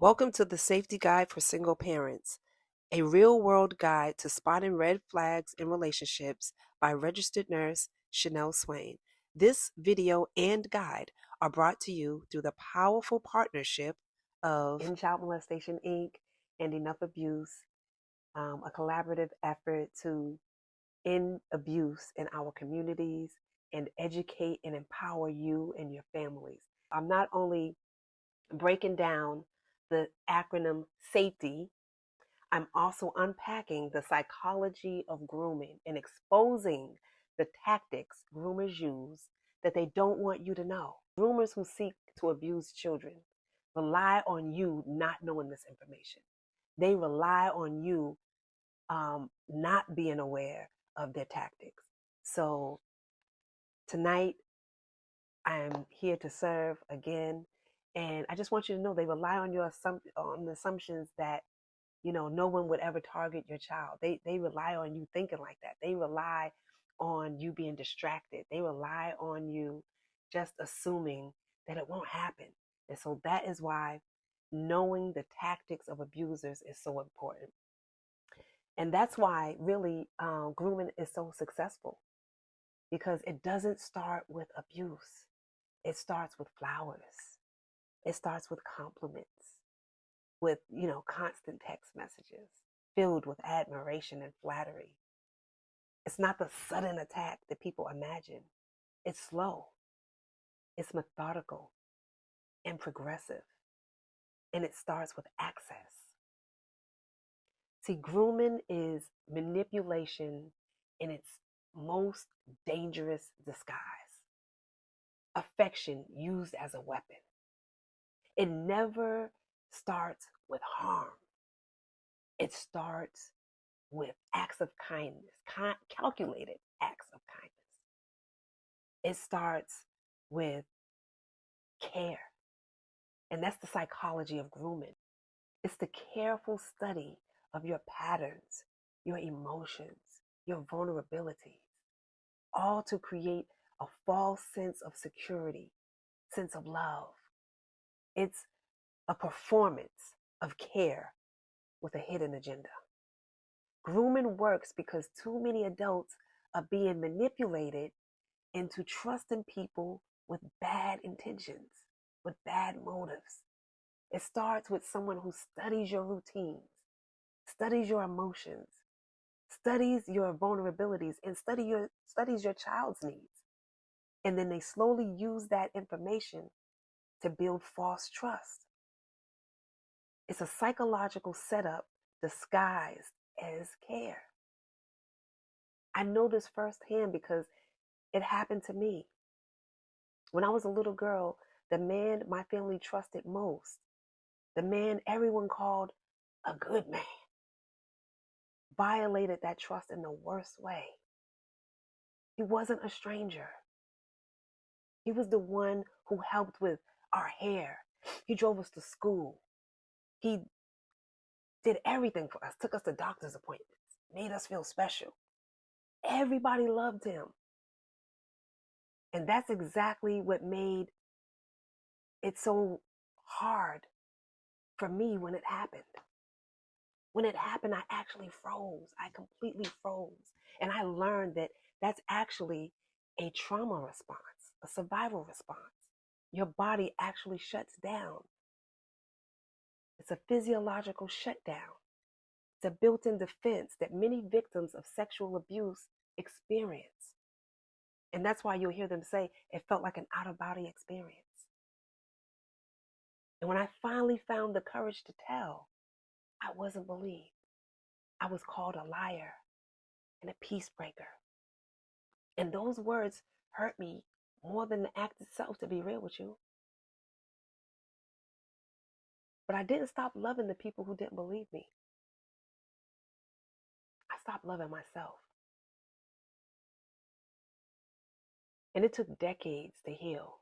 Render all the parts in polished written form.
Welcome to the Safety Guide for Single Parents, a real-world guide to spotting red flags in relationships by registered nurse Chanel Swain. This video and guide are brought to you through the powerful partnership of End Molestation Inc. and Enough Abuse, a collaborative effort to end abuse in our communities and educate and empower you and your families. I'm not only breaking down the acronym SAFETY, I'm also unpacking the psychology of grooming and exposing the tactics groomers use that they don't want you to know. Groomers who seek to abuse children rely on you not knowing this information. They rely on you not being aware of their tactics. So tonight, I'm here to serve again. And I just want you to know they rely on on the assumptions that, no one would ever target your child. They rely on you thinking like that. They rely on you being distracted. They rely on you just assuming that it won't happen. And so that is why knowing the tactics of abusers is so important. And that's why really grooming is so successful, because it doesn't start with abuse. It starts with flowers. It starts with compliments, with, constant text messages filled with admiration and flattery. It's not the sudden attack that people imagine. It's slow. It's methodical and progressive. And it starts with access. See, grooming is manipulation in its most dangerous disguise. Affection used as a weapon. It never starts with harm. It starts with acts of kindness, calculated acts of kindness. It starts with care. And that's the psychology of grooming. It's the careful study of your patterns, your emotions, your vulnerabilities, all to create a false sense of security, sense of love. It's a performance of care with a hidden agenda. Grooming works because too many adults are being manipulated into trusting people with bad intentions, with bad motives. It starts with someone who studies your routines, studies your emotions, studies your vulnerabilities, and studies your child's needs. And then they slowly use that information to build false trust. It's a psychological setup disguised as care. I know this firsthand because it happened to me. When I was a little girl, the man my family trusted most, the man everyone called a good man, violated that trust in the worst way. He wasn't a stranger. He was the one who helped with our hair. He drove us to school. He did everything for us, took us to doctor's appointments, made us feel special. Everybody loved him. And that's exactly what made it so hard for me when it happened. When it happened, I actually froze. I completely froze. And I learned that that's actually a trauma response, a survival response. Your body actually shuts down. It's a physiological shutdown. It's a built-in defense that many victims of sexual abuse experience. And that's why you'll hear them say it felt like an out-of-body experience. And when I finally found the courage to tell, I wasn't believed. I was called a liar and a peace breaker. And those words hurt me more than the act itself, to be real with you. But I didn't stop loving the people who didn't believe me. I stopped loving myself. And it took decades to heal.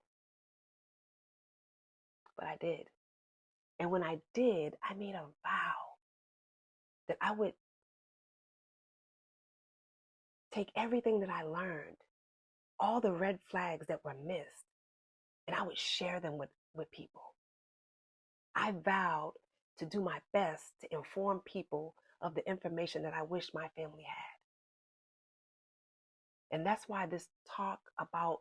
But I did. And when I did, I made a vow that I would take everything that I learned, all the red flags that were missed, and I would share them with people. I vowed to do my best to inform people of the information that I wish my family had. And that's why this talk about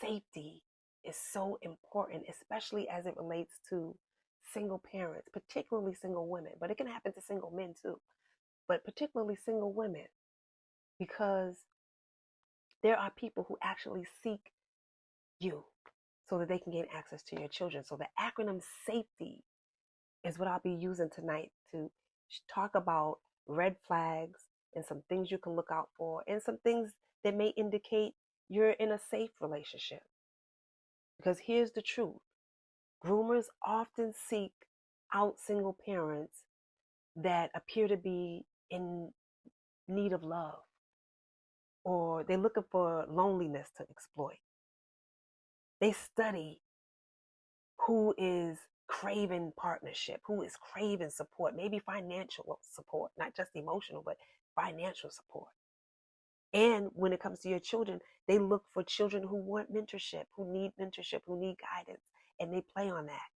safety is so important, especially as it relates to single parents, particularly single women. But it can happen to single men too, but particularly single women, because there are people who actually seek you so that they can gain access to your children. So the acronym SAFETY is what I'll be using tonight to talk about red flags and some things you can look out for and some things that may indicate you're in a safe relationship. Because here's the truth. Groomers often seek out single parents that appear to be in need of love, or they're looking for loneliness to exploit. They study who is craving partnership, who is craving support, maybe financial support, not just emotional, but financial support. And when it comes to your children, they look for children who want mentorship, who need guidance, and they play on that.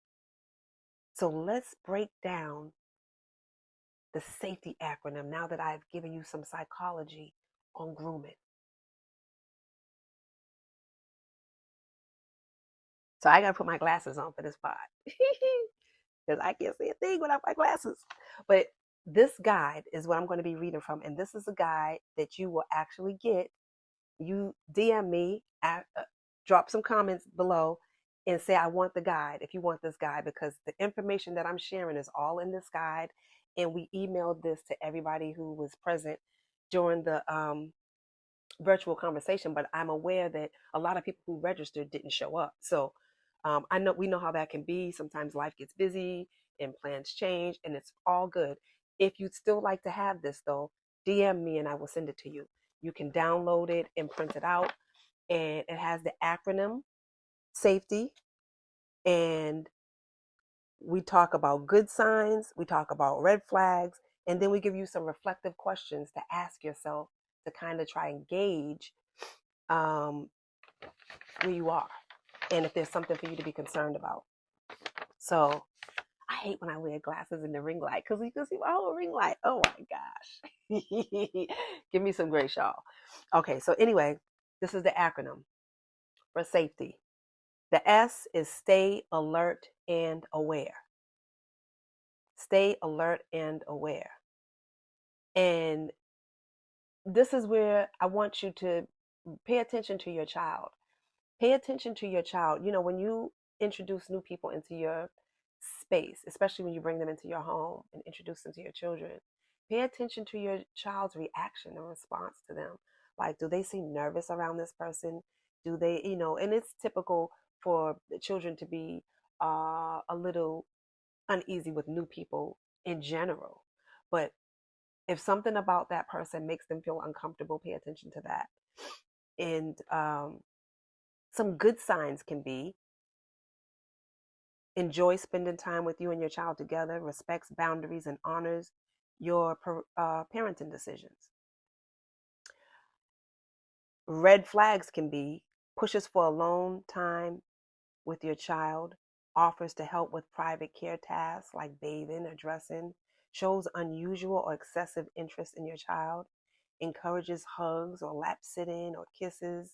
So let's break down the SAFETY acronym now that I've given you some psychology on grooming. So I got to put my glasses on for this part because I can't see a thing without my glasses. But this guide is what I'm going to be reading from. And this is a guide that you will actually get. You DM me, drop some comments below and say, I want the guide if you want this guide, because the information that I'm sharing is all in this guide. And we emailed this to everybody who was present during the virtual conversation, but I'm aware that a lot of people who registered didn't show up. So I know we know how that can be. Sometimes life gets busy and plans change, and it's all good. If you'd still like to have this, though, DM me and I will send it to you. You can download it and print it out, and it has the acronym SAFETY, and we talk about good signs, we talk about red flags, and then we give you some reflective questions to ask yourself to kind of try and gauge where you are and if there's something for you to be concerned about. So I hate when I wear glasses in the ring light because you can see my whole ring light. Oh my gosh. Give me some grace, y'all. Okay, so anyway, this is the acronym for SAFETY. The S is stay alert and aware. Stay alert and aware. And this is where I want you to pay attention to your child. Pay attention to your child. You know, when you introduce new people into your space, especially when you bring them into your home and introduce them to your children, pay attention to your child's reaction and response to them. Like, do they seem nervous around this person? Do they, and it's typical for the children to be a little uneasy with new people in general. But if something about that person makes them feel uncomfortable, pay attention to that. And some good signs can be enjoy spending time with you and your child together, respects boundaries, and honors your parenting decisions. Red flags can be pushes for alone time with your child, offers to help with private care tasks like bathing or dressing, shows unusual or excessive interest in your child, encourages hugs or lap sitting or kisses,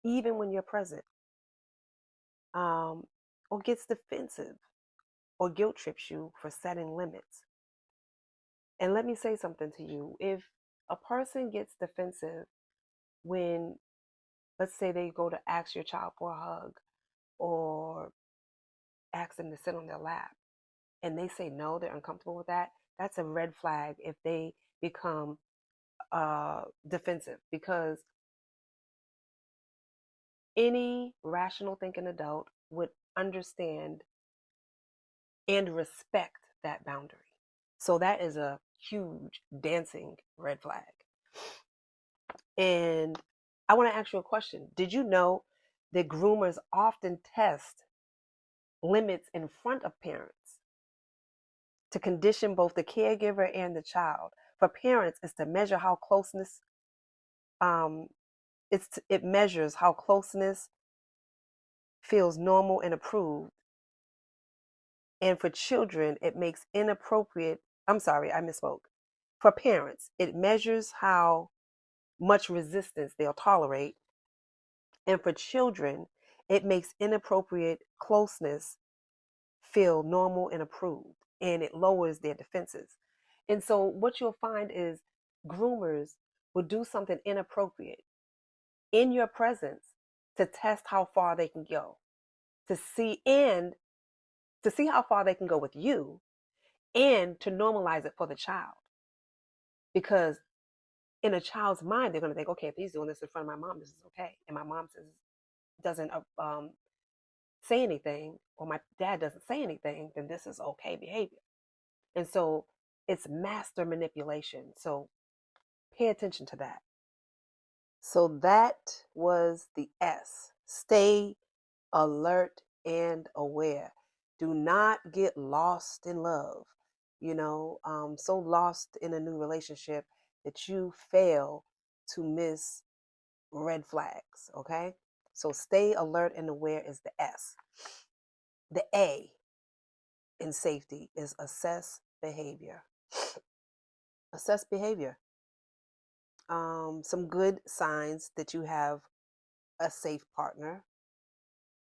even when you're present, or gets defensive or guilt trips you for setting limits. And let me say something to you. If a person gets defensive when, let's say, they go to ask your child for a hug or ask them to sit on their lap, and they say no, they're uncomfortable with that, that's a red flag if they become defensive, because any rational thinking adult would understand and respect that boundary. So that is a huge dancing red flag. And I want to ask you a question. Did you know that groomers often test limits in front of parents to condition both the caregiver and the child? For parents, it's to measure how closeness, it measures how closeness feels normal and approved. And for children, it makes inappropriate, I'm sorry, I misspoke. For parents, it measures how much resistance they'll tolerate. And for children, it makes inappropriate closeness feel normal and approved, and it lowers their defenses. And so, what you'll find is groomers will do something inappropriate in your presence to test how far they can go, to see and to see how far they can go with you, and to normalize it for the child. Because in a child's mind, they're going to think, okay, if he's doing this in front of my mom, this is okay. And my mom doesn't say anything, or my dad doesn't say anything, then this is okay behavior. And so it's master manipulation. So pay attention to that. So that was the S. Stay alert and aware. Do not get lost in love, so lost in a new relationship that you fail to miss red flags. Okay. So stay alert and aware is the S. The A in safety is assess behavior. Assess behavior. Some good signs that you have a safe partner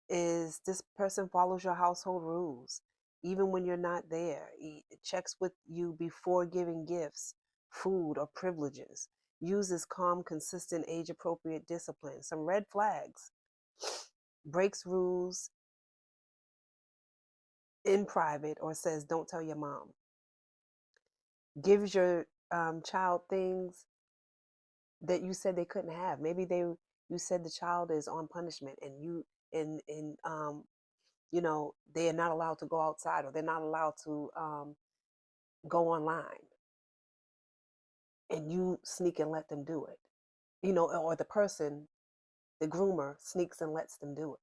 is this person follows your household rules, even when you're not there. He checks with you before giving gifts, food, or privileges. Uses calm, consistent, age appropriate discipline. Some red flags. Breaks rules in private or says, don't tell your mom. Gives your child things that you said they couldn't have. Maybe you said the child is on punishment, and they are not allowed to go outside, or they're not allowed to go online, and you sneak and let them do it. Or the groomer sneaks and lets them do it.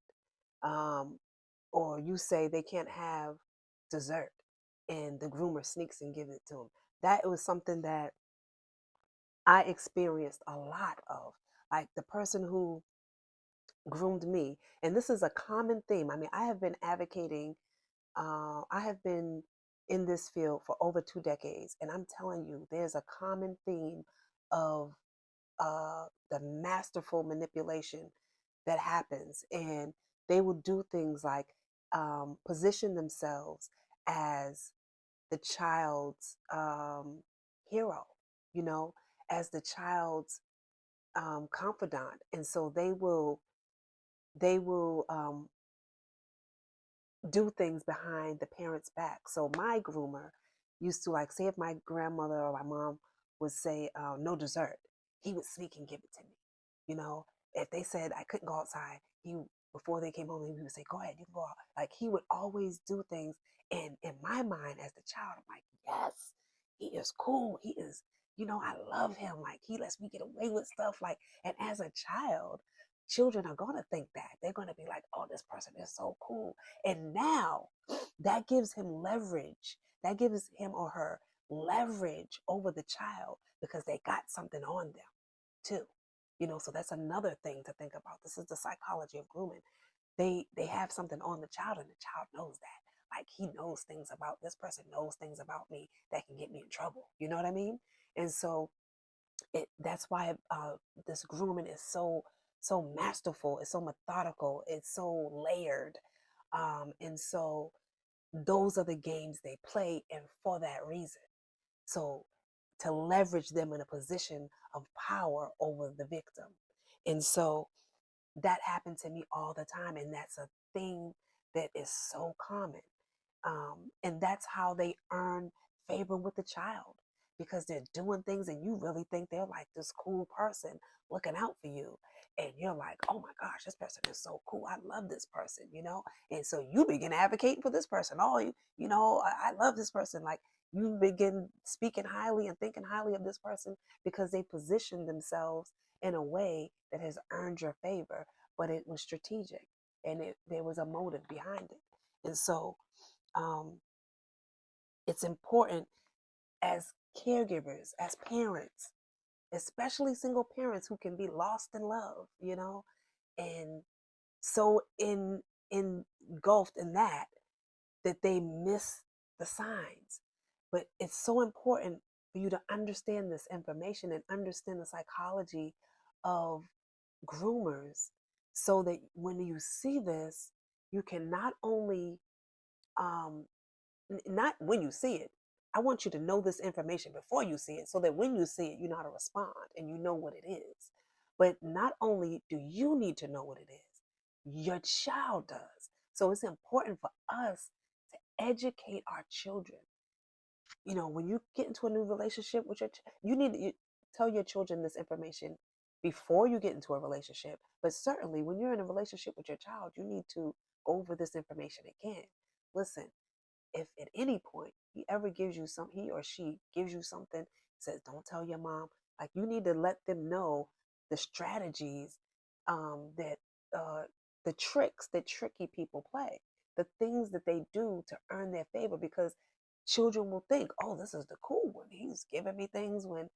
Or you say they can't have dessert, and the groomer sneaks and gives it to them. That was something that I experienced a lot of. Like the person who groomed me, and this is a common theme. I mean, I have been advocating, I have been in this field for over 2 decades, and I'm telling you, there's a common theme of the masterful manipulation that happens. And they will do things like position themselves as the child's hero, you know, as the child's confidant. And so they will do things behind the parents' back. So my groomer used to, like, say if my grandmother or my mom would say no dessert, he would sneak and give it to me. If they said I couldn't go outside, he before they came home, he would say, "Go ahead, you can go out." Like, he would always do things, and in my mind as the child, I'm like, yes, he is cool. He is, I love him. Like, he lets me get away with stuff. Like, and as a child, children are gonna think that. They're gonna be like, "Oh, this person is so cool." And now that gives him leverage. That gives him or her leverage over the child because they got something on them too. So that's another thing to think about. This is the psychology of grooming. They have something on the child, and the child knows that. Like, he knows things about this person, knows things about me that can get me in trouble. You know what I mean? And so that's why this grooming is so masterful. It's so methodical. It's so layered. And so those are the games they play, and for that reason. So to leverage them in a position of power over the victim. And so that happened to me all the time. And that's a thing that is so common. And that's how they earn favor with the child, because they're doing things and you really think they're like this cool person looking out for you. And you're like, oh my gosh, this person is so cool. I love this person. And so you begin advocating for this person. Oh, I love this person. Like, you begin speaking highly and thinking highly of this person because they position themselves in a way that has earned your favor, but it was strategic, and there was a motive behind it. And so um, it's important as caregivers, as parents, especially single parents who can be lost in love, and so engulfed in that that they miss the signs. But it's so important for you to understand this information and understand the psychology of groomers, so that when you see this, you can not only um, not when you see it. I want you to know this information before you see it, so that when you see it, you know how to respond and you know what it is. But not only do you need to know what it is, your child does. So it's important for us to educate our children. You know, when you get into a new relationship with you need to tell your children this information before you get into a relationship. But certainly when you're in a relationship with your child, you need to go over this information again. Listen, if at any point he or she gives you something, says don't tell your mom, like, you need to let them know the strategies, that the tricks that tricky people play, the things that they do to earn their favor, because children will think, oh, this is the cool one, he's giving me things when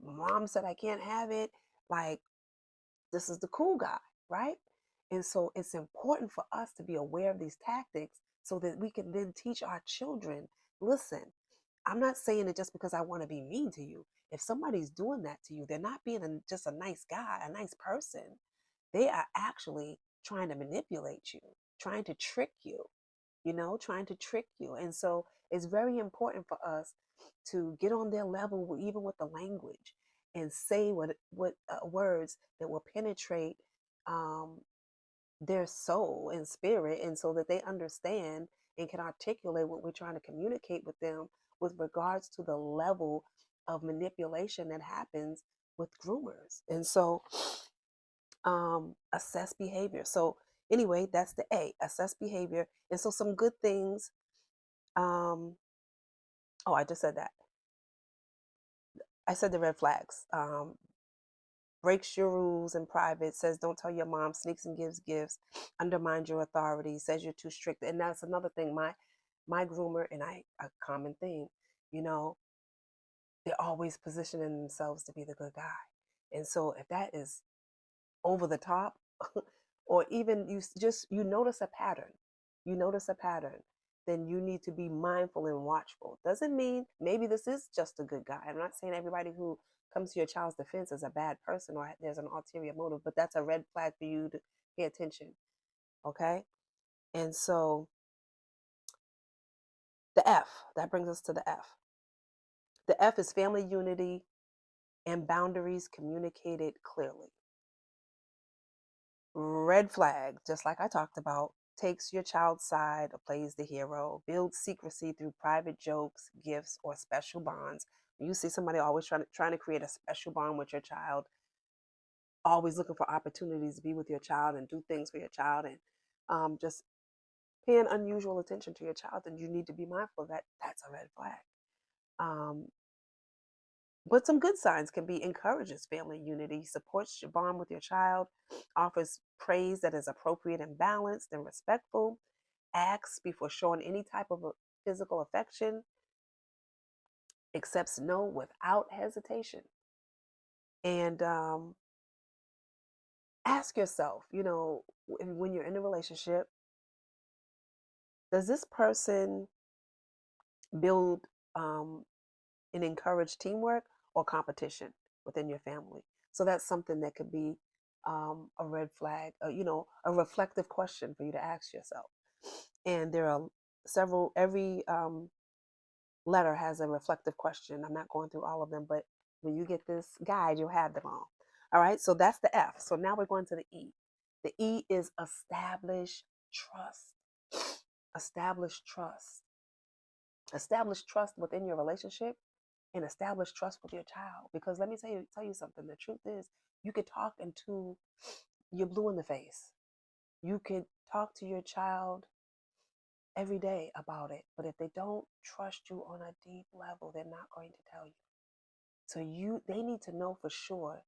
mom said I can't have it, like, this is the cool guy, right? And so it's important for us to be aware of these tactics, so that we can then teach our children, listen, I'm not saying it just because I want to be mean to you. If somebody's doing that to you, they're not being just a nice guy, a nice person. They are actually trying to manipulate you, trying to trick you, trying to trick you. And so it's very important for us to get on their level, even with the language, and say what words that will penetrate um, their soul and spirit, and so that they understand and can articulate what we're trying to communicate with them, with regards to the level of manipulation that happens with groomers. And so assess behavior. So anyway, that's the A, assess behavior. And so some good things, oh, I just said that. I said the red flags. Breaks your rules in private, says don't tell your mom, sneaks and gives gifts, undermines your authority, says you're too strict. And that's another thing. My groomer and I, a common thing, you know, they're always positioning themselves to be the good guy. And so if that is over the top, or even you notice a pattern, then you need to be mindful and watchful. Doesn't mean maybe this is just a good guy. I'm not saying everybody who comes to your child's defense is a bad person or there's an ulterior motive, but that's a red flag for you to pay attention. Okay. And so the F, that brings us to the F. The F is family unity and boundaries communicated clearly. Red flag, just like I talked about, takes your child's side or plays the hero, builds secrecy through private jokes, gifts, or special bonds. You see somebody always trying to create a special bond with your child, always looking for opportunities to be with your child and do things for your child, and just paying unusual attention to your child, then you need to be mindful of that. That's a red flag. Um, But some good signs can be encourages family unity, supports your bond with your child, offers praise that is appropriate and balanced and respectful, acts before showing any type of physical affection, accepts no without hesitation. And ask yourself, when you're in a relationship, does this person build and encourage teamwork or competition within your family? So that's something that could be a red flag, a reflective question for you to ask yourself. And there are several, every letter has a reflective question. I'm not going through all of them, but when you get this guide, you'll have them all. All right, so that's the F. So now we're going to the E. The E is establish trust. Establish trust. Establish trust within your relationship and establish trust with your child. Because let me tell you something. The truth is, you could talk until you're blue in the face. You could talk to your child every day about it, but if they don't trust you on a deep level, they're not going to tell you. So they need to know for sure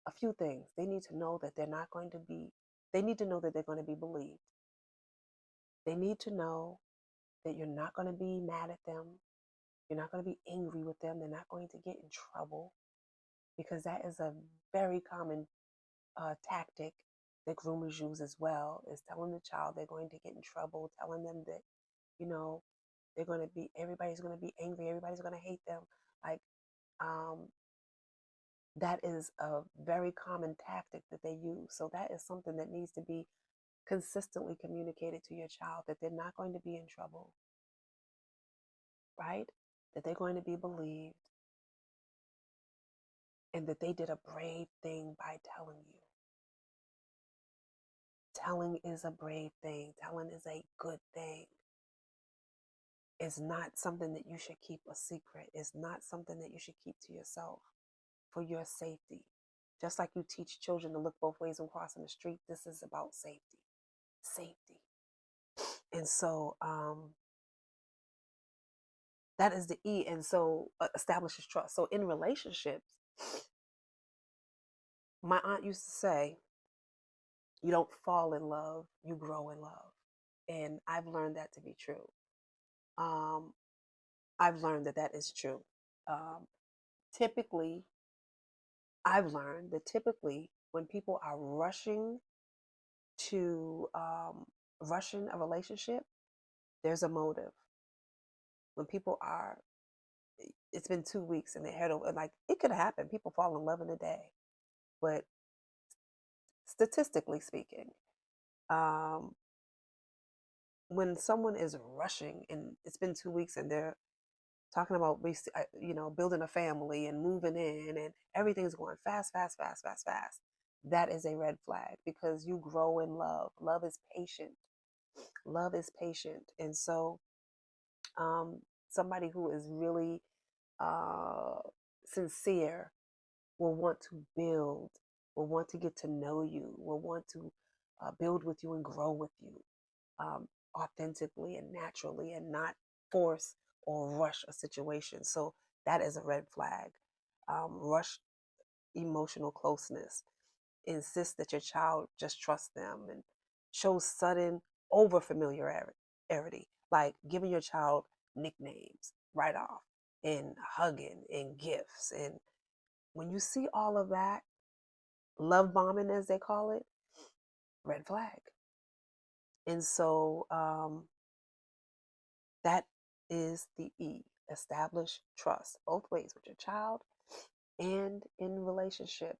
a few things. They need to know that they're not going to be. They need to know that they're going to be believed. They need to know that you're not going to be mad at them. You're not going to be angry with them. They're not going to get in trouble, because that is a very common tactic that groomers use as well, is telling the child they're going to get in trouble, telling them that you know, everybody's going to be angry, everybody's going to hate them. Like, that is a very common tactic that they use. So that is something that needs to be consistently communicated to your child, that they're not going to be in trouble, right? That they're going to be believed, and that they did a brave thing by telling you. Telling is a brave thing. Telling is a good thing. It's not something that you should keep a secret. It's not something that you should keep to yourself for your safety. Just like you teach children to look both ways when crossing the street, this is about safety. Safety. And so that is the E. And so establishes trust. So in relationships, my aunt used to say, you don't fall in love, you grow in love. And I've learned that to be true. I've learned that that is true. Typically, I've learned that typically when people are rushing to rushing a relationship, there's a motive. When people are, it's been 2 weeks and they head over, like, it could happen. People fall in love in a day. But statistically speaking, when someone is rushing and it's been 2 weeks and they're talking about, building a family and moving in and everything's going fast, fast, fast, fast, fast, that is a red flag, because you grow in love. Love is patient. Love is patient. And so somebody who is really sincere will want to build, will want to get to know you, will want to build with you and grow with you authentically and naturally, and not force or rush a situation. So that is a red flag. Rush emotional closeness. Insist that your child just trust them, and show sudden over familiarity, like giving your child nicknames right off, and hugging and gifts. And when you see all of that, love bombing as they call it, red flag. And so that is the E. Establish trust both ways, with your child and in relationship.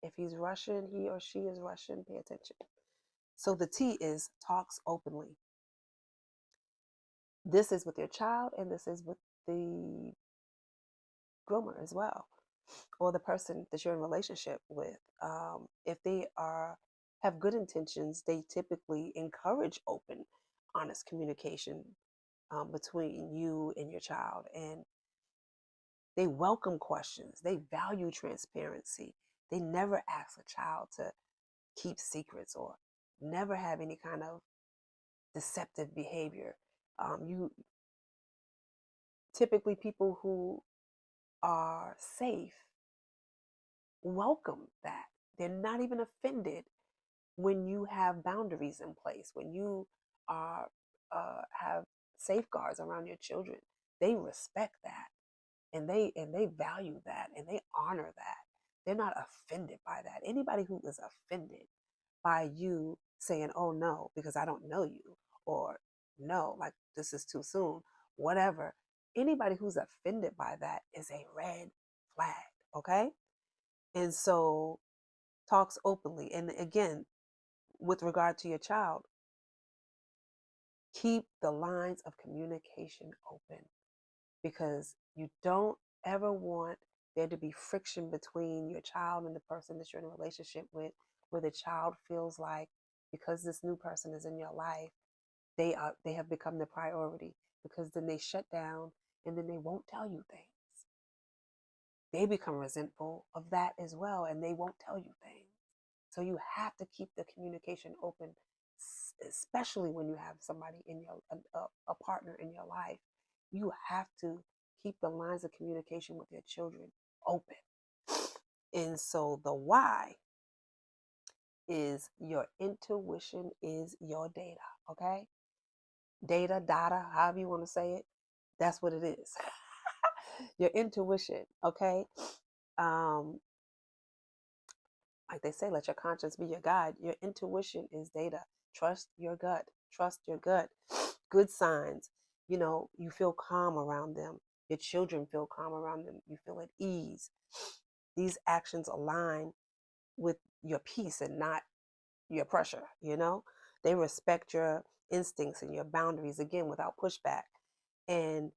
If he's Russian, he or she is Russian, pay attention. So the T is talks openly. This is with your child, and this is with the groomer as well, or the person that you're in relationship with. If they have good intentions, they typically encourage open, honest communication between you and your child, and they welcome questions. They value transparency. They never ask a child to keep secrets or never have any kind of deceptive behavior. You typically, people who are safe welcome that. They're not even offended when you have boundaries in place, when you are have safeguards around your children. They respect that, and they value that, and they honor that. They're not offended by that. Anybody who is offended by you saying, "Oh no," because I don't know you, or "No, like this is too soon," whatever. Anybody who's offended by that is a red flag. Okay. And so talks openly. And again, with regard to your child, keep the lines of communication open, because you don't ever want there to be friction between your child and the person that you're in a relationship with, where the child feels like, because this new person is in your life, they have become the priority, because then they shut down and then they won't tell you things. They become resentful of that as well, and they won't tell you things. So you have to keep the communication open, especially when you have somebody in your a partner in your life. You have to keep the lines of communication with your children open. And so the Y is your intuition is your data. Okay, data, however you want to say it, that's what it is. Your intuition. Okay. Like they say, let your conscience be your guide. Your intuition is data. Trust your gut. Trust your gut. good signs. You feel calm around them. Your children feel calm around them. You feel at ease. These actions align with your peace and not your pressure. They respect your instincts and your boundaries, again, without pushback. And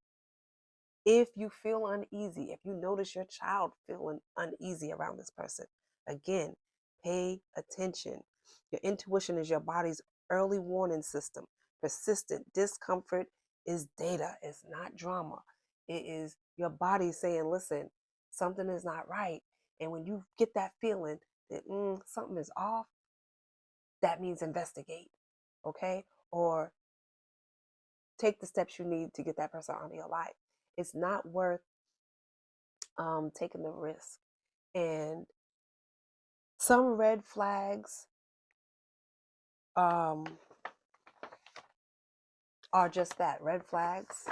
if you feel uneasy, if you notice your child feeling uneasy around this person, again, pay attention. Your intuition is your body's early warning system. Persistent discomfort is data, it's not drama. It is your body saying, listen, something is not right. And when you get that feeling that something is off, that means investigate, okay? Or take the steps you need to get that person out of your life. It's not worth taking the risk. And some red flags are just that, red flags.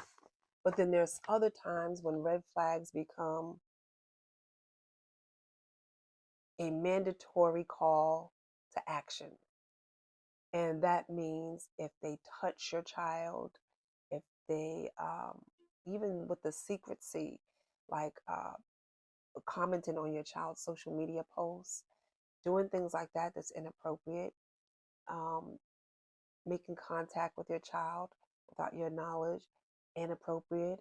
But then there's other times when red flags become a mandatory call to action. And that means if they touch your child, if they, even with the secrecy, like commenting on your child's social media posts, doing things like that that's inappropriate, making contact with your child without your knowledge, inappropriate,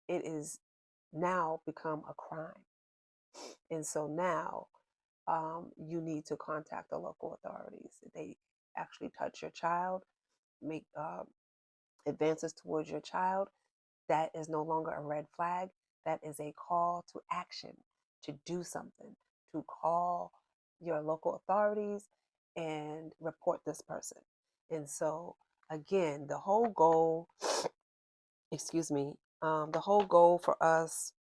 it is now become a crime. And so now you need to contact the local authorities. If they actually touch your child, make advances towards your child, that is no longer a red flag. That is a call to action, to do something, to call your local authorities and report this person. And so, again, the whole goal, the whole goal for us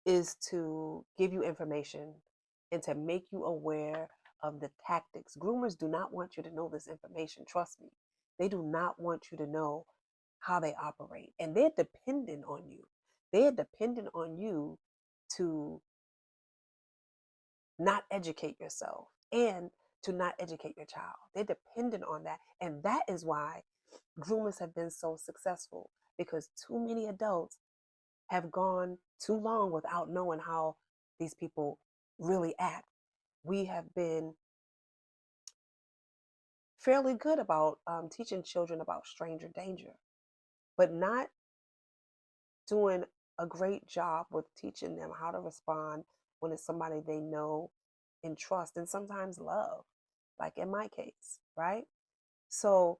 is to give you information and to make you aware of the tactics. Groomers do not want you to know this information. Trust me. They do not want you to know how they operate. And they're dependent on you. They're dependent on you to not educate yourself and to not educate your child. They're dependent on that. And that is why groomers have been so successful, because too many adults have gone too long without knowing how these people really act. We have been fairly good about teaching children about stranger danger, but not doing a great job with teaching them how to respond when it's somebody they know and trust and sometimes love, like in my case, right? So,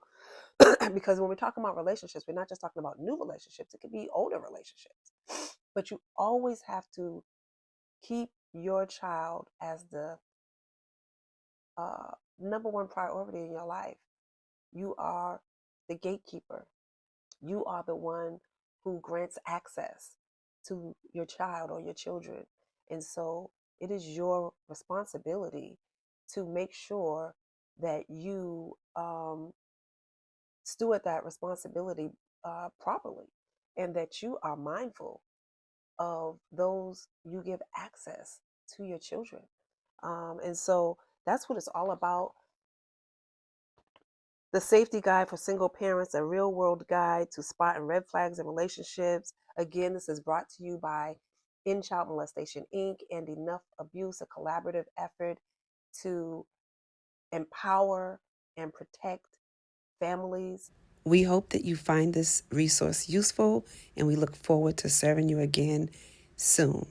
because when we're talking about relationships, we're not just talking about new relationships, it could be older relationships. But you always have to keep your child as the number one priority in your life. You are the gatekeeper. You are the one who grants access to your child or your children. And so it is your responsibility to make sure that you steward that responsibility properly, and that you are mindful of those you give access to your children. And so that's what it's all about. The Safety Guide for Single Parents, a real world guide to spotting red flags in relationships. Again, this is brought to you by EndChildMolestation Molestation Inc. and Enough Abuse, a collaborative effort to empower and protect families. We hope that you find this resource useful, and we look forward to serving you again soon.